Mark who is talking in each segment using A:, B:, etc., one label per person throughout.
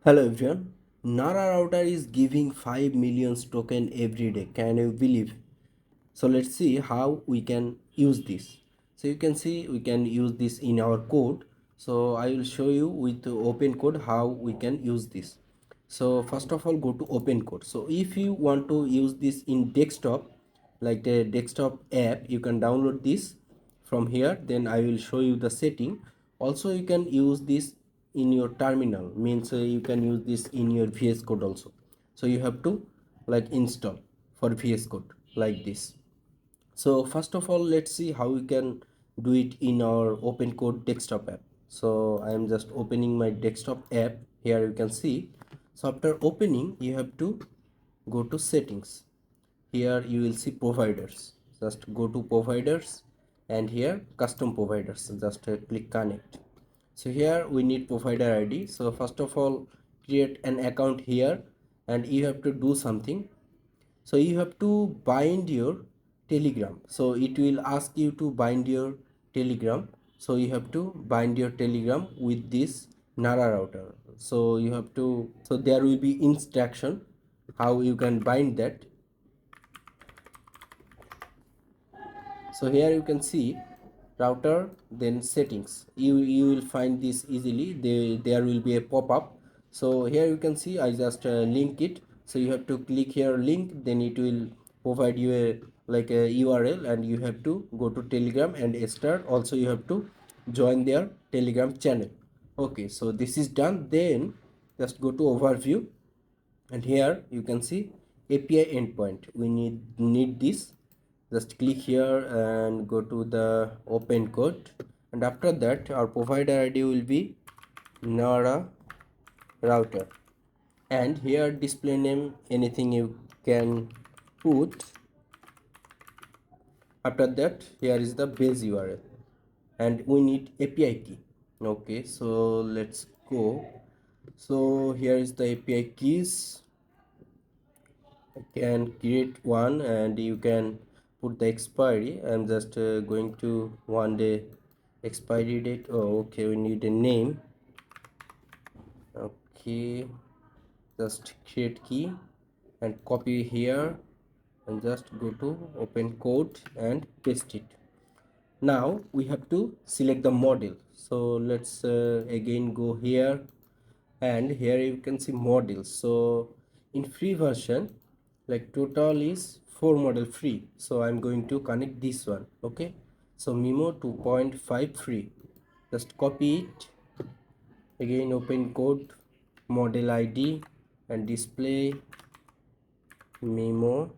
A: Hello everyone. Nara router is giving 5 million token every day. Can you believe? So let's see how we can use this. So you can see we can use this in our code. So I will show you with OpenCode how we can use this. So first of all, go to OpenCode. So if you want to use this in desktop, like the desktop app, you can download this from here. Then I will show you the setting. Also you can use this in your terminal, means you can use this in your VS Code also. So you have to like install for VS Code like this. So first of all, let's see how we can do it in our OpenCode desktop app. So I am just opening my desktop app. Here you can see. So after opening, you have to go to settings. Here you will see providers. Just go to providers, and here custom providers. Just click connect. So here we need provider ID. So first of all, create an account here, and you have to do something. So you have to bind your telegram. So it will ask you to bind your telegram. So you have to bind your telegram with this Nara router. So you have to, so there will be instruction how you can bind that. So here you can see router, then settings. You will find this easily. There will be a pop-up. So here you can see I just link it. So you have to click here link, then it will provide you a like a URL, and you have to go to telegram and start. Also you have to join their telegram channel. Okay, so this is done. Then just go to overview, and here you can see API endpoint. We need this. Just click here and go to the open code, and after that our provider ID will be Nara router, and here display name anything you can put. After that, here is the base URL, and we need API key. Okay, so let's go. So here is the API keys. I can create one, and you can put the expiry. I'm just going to 1 day expiry date. Oh, okay, we need a name. Okay, just create key and copy here, and just go to open code and paste it. Now we have to select the model. So let's again go here, and here you can see models. So in free version, like total is 4 model free, so I'm going to connect this one. Okay, so MiMo 2.5 free. Just copy it, again open code, model ID, and display MiMo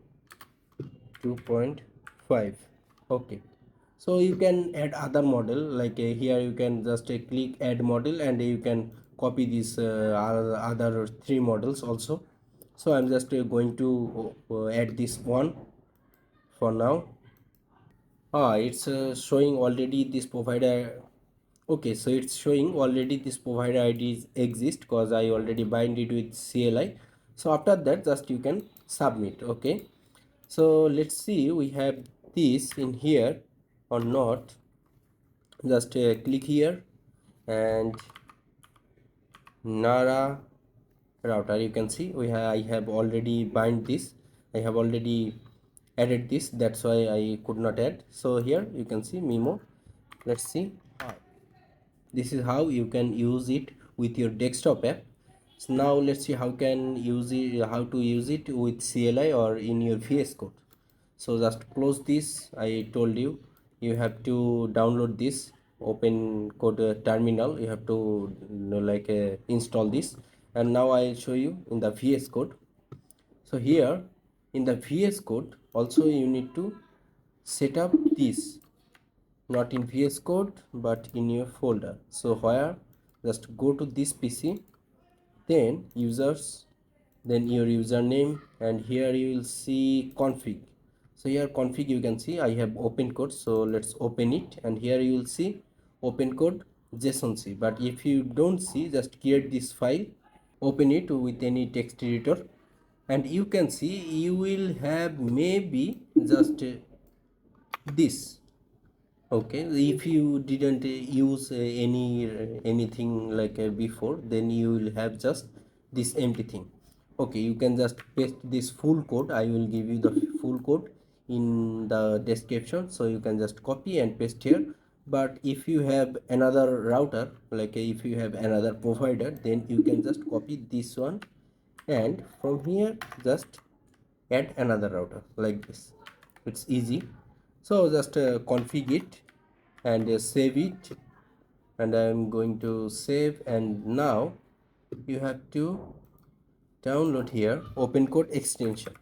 A: 2.5. Okay, so you can add other model, like here you can just click add model, and you can copy these other 3 models also. So I'm just going to add this one for now. It's showing already this provider. Okay, so it's showing already this provider IDs exist because I already bind it with CLI. So after that, just you can submit. Okay, so let's see we have this in here or not. Just click here, and Nara router, you can see I have already bind this. I have already added this, that's why I could not add. So here you can see MiMo. Let's see, this is how you can use it with your desktop app. So now let's see how can use it, how to use it with CLI or in your VS Code. So just close this. I told you you have to download this open code terminal. You have to like install this, and now I'll show you in the VS Code. So here in the VS Code also you need to set up this, not in VS Code but in your folder. So where, just go to this PC, then users, then your username, and here you will see config. So here config, you can see I have open code. So let's open it, and here you will see open code JSON-C. But if you don't see, just create this file, open it with any text editor, and you can see you will have maybe just this. Okay, if you didn't use anything like before, then you will have just this empty thing. Okay, you can just paste this full code. I will give you the full code in the description, so you can just copy and paste here. But if you have another router, like if you have another provider, then you can just copy this one and from here just add another router like this. It's easy. So just config it and save it, and I'm going to save. And now you have to download here OpenCode extension.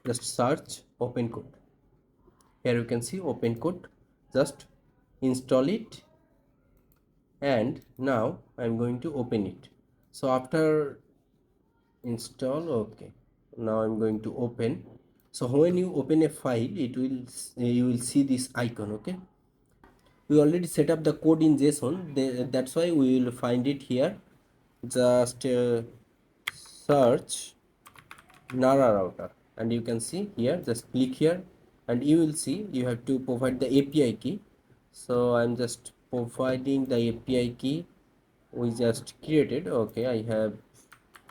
A: Just search OpenCode. Here you can see OpenCode. Just install it, and now I'm going to open it. So after install, okay, now I'm going to open. So when you open a file, it will you will see this icon. Okay, we already set up the code in JSON. That's why we will find it here. Just search Nara router, and you can see here, just click here and you will see you have to provide the API key. So I'm just providing the API key we just created. Okay, I have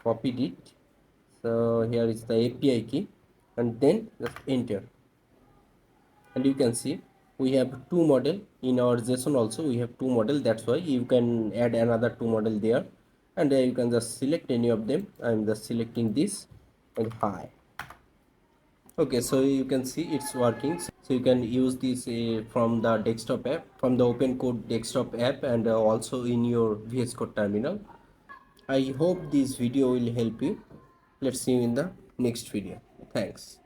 A: copied it. So here is the API key, and then just enter. And you can see we have two model in our JSON. Also we have two model, that's why you can add another two model there, and you can just select any of them. I'm just selecting this and hi. Okay, so you can see it's working. So you can use this from the desktop app, from the OpenCode desktop app, and also in your VS Code terminal. I hope this video will help you. Let's see you in the next video. Thanks.